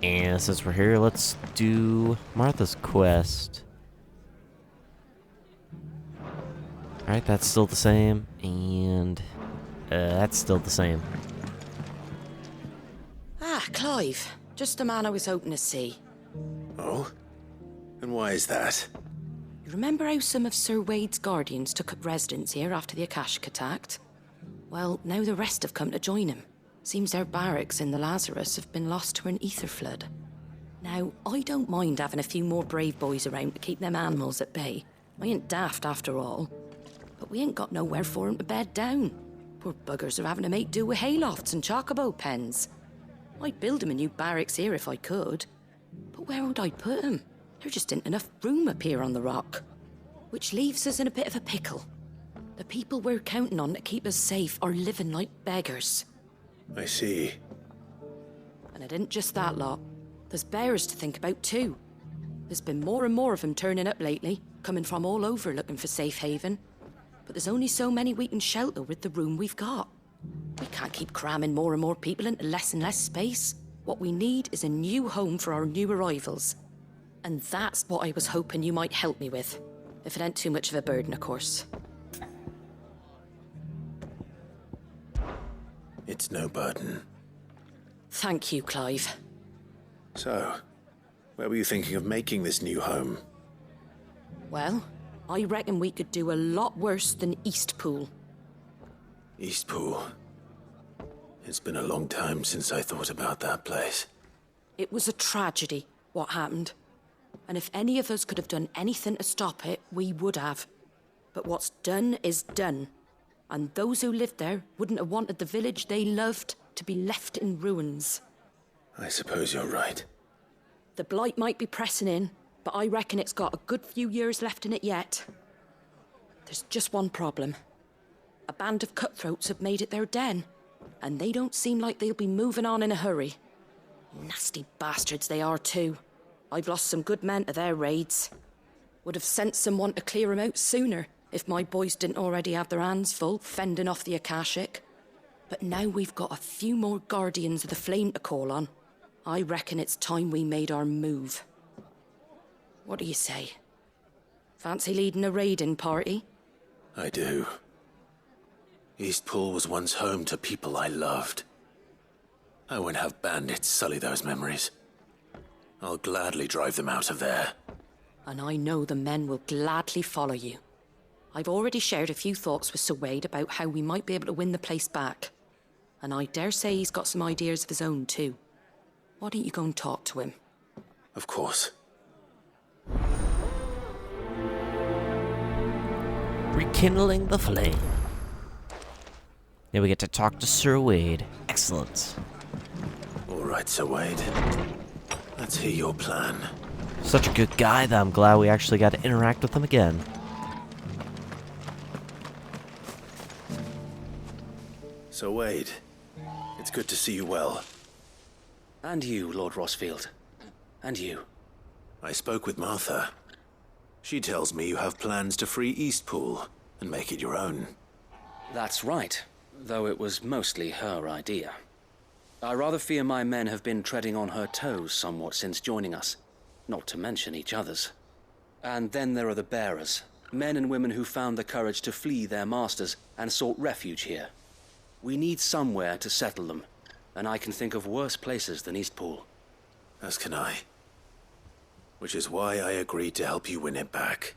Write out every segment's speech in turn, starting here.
And since we're here, let's do Martha's quest. Alright, that's still the same, and that's still the same. Ah, Clive. Just the man I was hoping to see. Oh? And why is that? You remember how some of Sir Wade's guardians took up residence here after the Akashic attacked? Well, now the rest have come to join him. Seems their barracks in the Lazarus have been lost to an ether flood. Now, I don't mind having a few more brave boys around to keep them animals at bay. I ain't daft after all. But we ain't got nowhere for 'em to bed down. Poor buggers are having to make do with haylofts and chocobo pens. I'd build 'em a new barracks here if I could. But where would I put 'em? There just ain't enough room up here on the rock. Which leaves us in a bit of a pickle. The people we're counting on to keep us safe are living like beggars. I see. And it isn't just that lot. There's bears to think about too. There's been more and more of them turning up lately, coming from all over looking for safe haven. But there's only so many we can shelter with the room we've got. We can't keep cramming more and more people into less and less space. What we need is a new home for our new arrivals. And that's what I was hoping you might help me with. If it ain't too much of a burden, of course. It's no burden. Thank you, Clive. So, where were you thinking of making this new home? Well, I reckon we could do a lot worse than Eastpool. Eastpool. It's been a long time since I thought about that place. It was a tragedy, what happened. And if any of us could have done anything to stop it, we would have. But what's done is done. And those who lived there wouldn't have wanted the village they loved to be left in ruins. I suppose you're right. The blight might be pressing in, but I reckon it's got a good few years left in it yet. There's just one problem. A band of cutthroats have made it their den, and they don't seem like they'll be moving on in a hurry. Nasty bastards they are too. I've lost some good men to their raids. Would have sent someone to clear 'em out sooner if my boys didn't already have their hands full fending off the Akashic. But now we've got a few more guardians of the flame to call on. I reckon it's time we made our move. What do you say? Fancy leading a raiding party? I do. Eastpool was once home to people I loved. I won't have bandits sully those memories. I'll gladly drive them out of there. And I know the men will gladly follow you. I've already shared a few thoughts with Sir Wade about how we might be able to win the place back. And I dare say he's got some ideas of his own too. Why don't you go and talk to him? Of course. Rekindling the flame. Now we get to talk to Sir Wade. Excellent. All right, Sir Wade. Let's hear your plan. Such a good guy that I'm glad we actually got to interact with him again. Sir Wade, it's good to see you well. And you, Lord Rossfield. And you. I spoke with Martha. She tells me you have plans to free Eastpool and make it your own. That's right, though it was mostly her idea. I rather fear my men have been treading on her toes somewhat since joining us, not to mention each other's. And then there are the bearers, men and women who found the courage to flee their masters and sought refuge here. We need somewhere to settle them, and I can think of worse places than Eastpool. As can I. Which is why I agreed to help you win it back.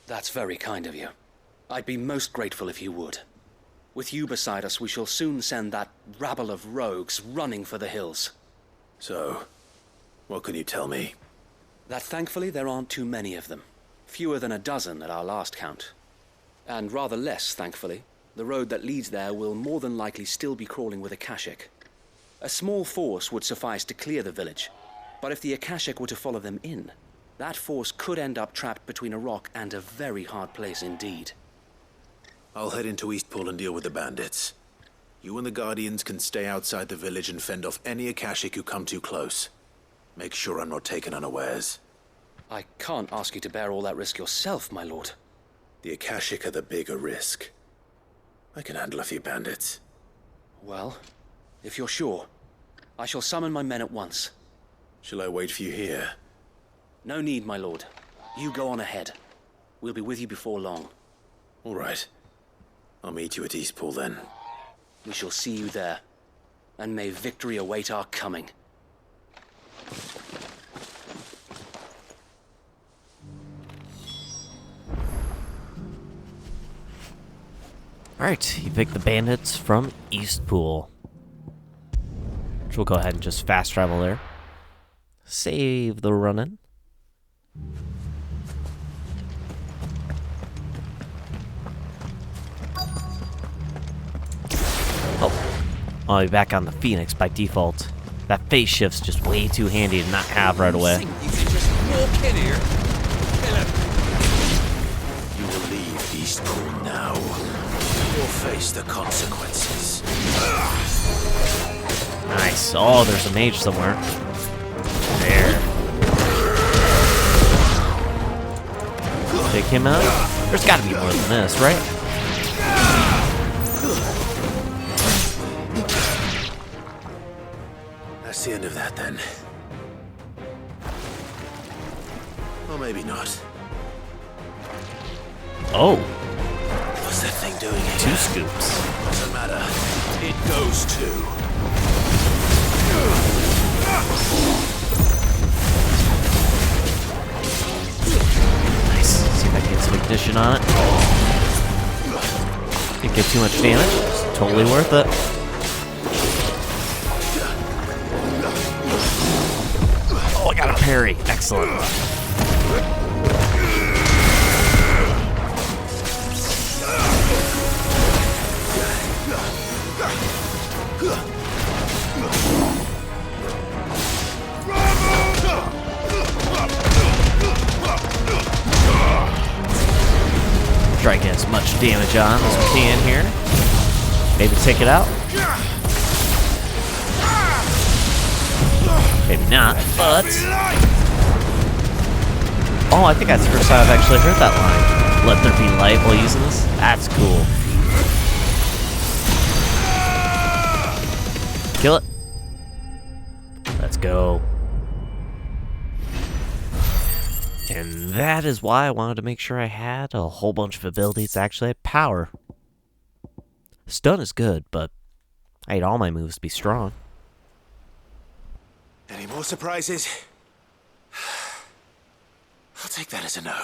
That's very kind of you. I'd be most grateful if you would. With you beside us, we shall soon send that rabble of rogues running for the hills. So, what can you tell me? That thankfully there aren't too many of them. Fewer than a dozen at our last count. And rather less, thankfully. The road that leads there will more than likely still be crawling with Akashic. A small force would suffice to clear the village, but if the Akashic were to follow them in, that force could end up trapped between a rock and a very hard place indeed. I'll head into Eastpool and deal with the bandits. You and the Guardians can stay outside the village and fend off any Akashic who come too close. Make sure I'm not taken unawares. I can't ask you to bear all that risk yourself, my lord. The Akashic are the bigger risk. I can handle a few bandits. Well, if you're sure, I shall summon my men at once. Shall I wait for you here? No need, my lord. You go on ahead. We'll be with you before long. All right. I'll meet you at Eastpool then. We shall see you there. And may victory await our coming. Alright, evict the bandits from Eastpool. Which we'll go ahead and just fast travel there. Save the run-in. Oh, I'll be back on the Phoenix by default. That phase shift's just way too handy to not have right away. You can just walk in here, kill him. You will leave Eastpool now. You'll face the consequences. Nice. Oh, there's a mage somewhere. There. Take him out. There's gotta be more than this, right? That's the end of that then. Or maybe not. Oh, What's that thing doing here? 2 scoops. Doesn't matter. It goes too. Nice. See if I can get some ignition on it. Didn't get too much damage. It's totally worth it. Oh, I got a parry. Excellent. Try to get as much damage on as we can here. Maybe take it out. Maybe not, but... Oh, I think that's the first time I've actually heard that line. Let there be light while using this? That's cool. Kill it. Let's go. And that is why I wanted to make sure I had a whole bunch of abilities that actually had power. Stun is good, but I need all my moves to be strong. Any more surprises? I'll take that as a no.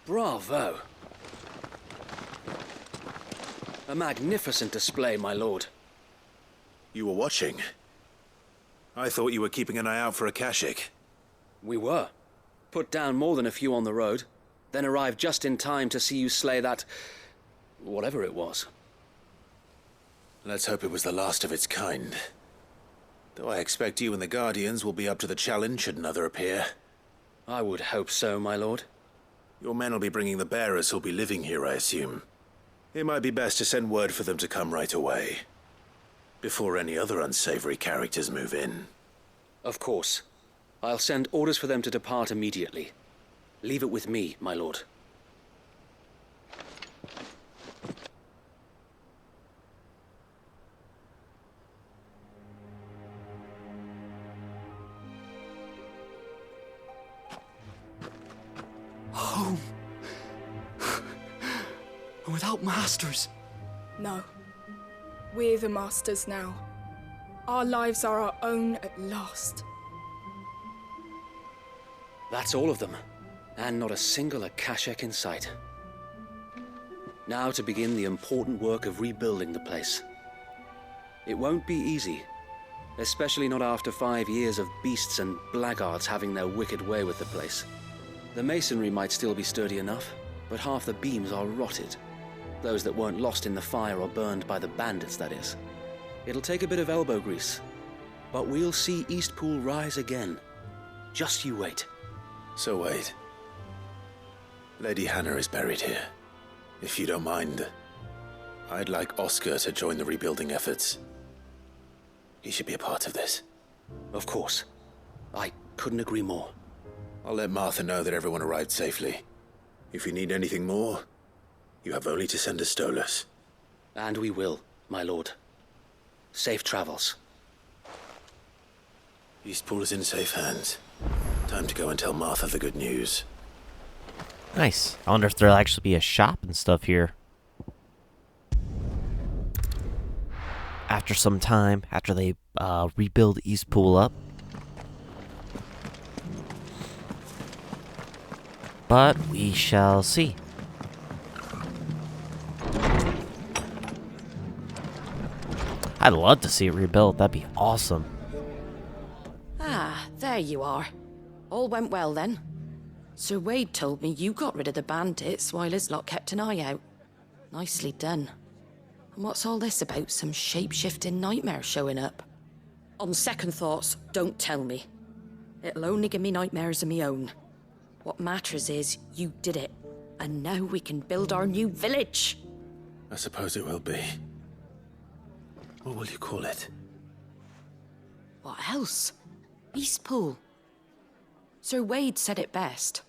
Bravo. A magnificent display, my lord. You were watching. I thought you were keeping an eye out for a Kashik. We were. Put down more than a few on the road, then arrived just in time to see you slay that... whatever it was. Let's hope it was the last of its kind. Though I expect you and the Guardians will be up to the challenge should another appear. I would hope so, my lord. Your men will be bringing the bearers who'll be living here, I assume. It might be best to send word for them to come right away, before any other unsavory characters move in. Of course. I'll send orders for them to depart immediately. Leave it with me, my lord. Home. Without masters. No. We're the masters now. Our lives are our own at last. That's all of them, and not a single Akashek in sight. Now to begin the important work of rebuilding the place. It won't be easy, especially not after 5 years of beasts and blackguards having their wicked way with the place. The masonry might still be sturdy enough, but half the beams are rotted. Those that weren't lost in the fire or burned by the bandits, that is. It'll take a bit of elbow grease, but we'll see Eastpool rise again. Just you wait. So wait. Lady Hannah is buried here. If you don't mind, I'd like Oscar to join the rebuilding efforts. He should be a part of this. Of course. I couldn't agree more. I'll let Martha know that everyone arrived safely. If you need anything more, you have only to send a Stolas. And we will, my lord. Safe travels. Eastpool is in safe hands. Time to go and tell Martha the good news. Nice. I wonder if there'll actually be a shop and stuff here. After some time, after they rebuild Eastpool up. But we shall see. I'd love to see it rebuilt. That'd be awesome. Ah, there you are. All went well then. Sir Wade told me you got rid of the bandits while his lot kept an eye out. Nicely done. And what's all this about some shape-shifting nightmare showing up? On second thoughts, don't tell me. It'll only give me nightmares of me own. What matters is you did it. And now we can build our new village. I suppose it will be. What will you call it? What else? Eastpool. Sir Wade said it best.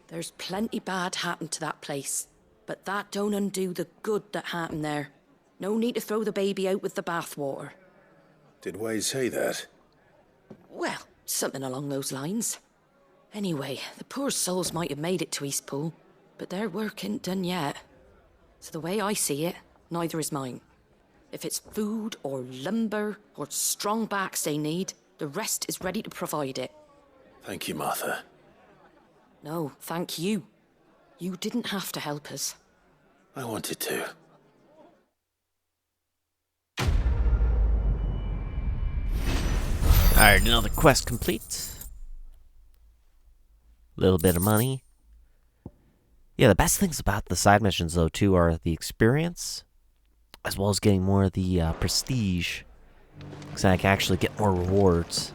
There's plenty bad happened to that place, but that don't undo the good that happened there. No need to throw the baby out with the bathwater. Did Wade say that? Well, something along those lines. Anyway, the poor souls might have made it to Eastpool, but their work ain't done yet. So the way I see it, neither is mine. If it's food or lumber or strong backs they need, the rest is ready to provide it. Thank you, Martha. No, thank you. You didn't have to help us. I wanted to. Alright, another quest complete. Little bit of money. Yeah, the best things about the side missions, though, too, are the experience, as well as getting more of the prestige, because I can actually get more rewards.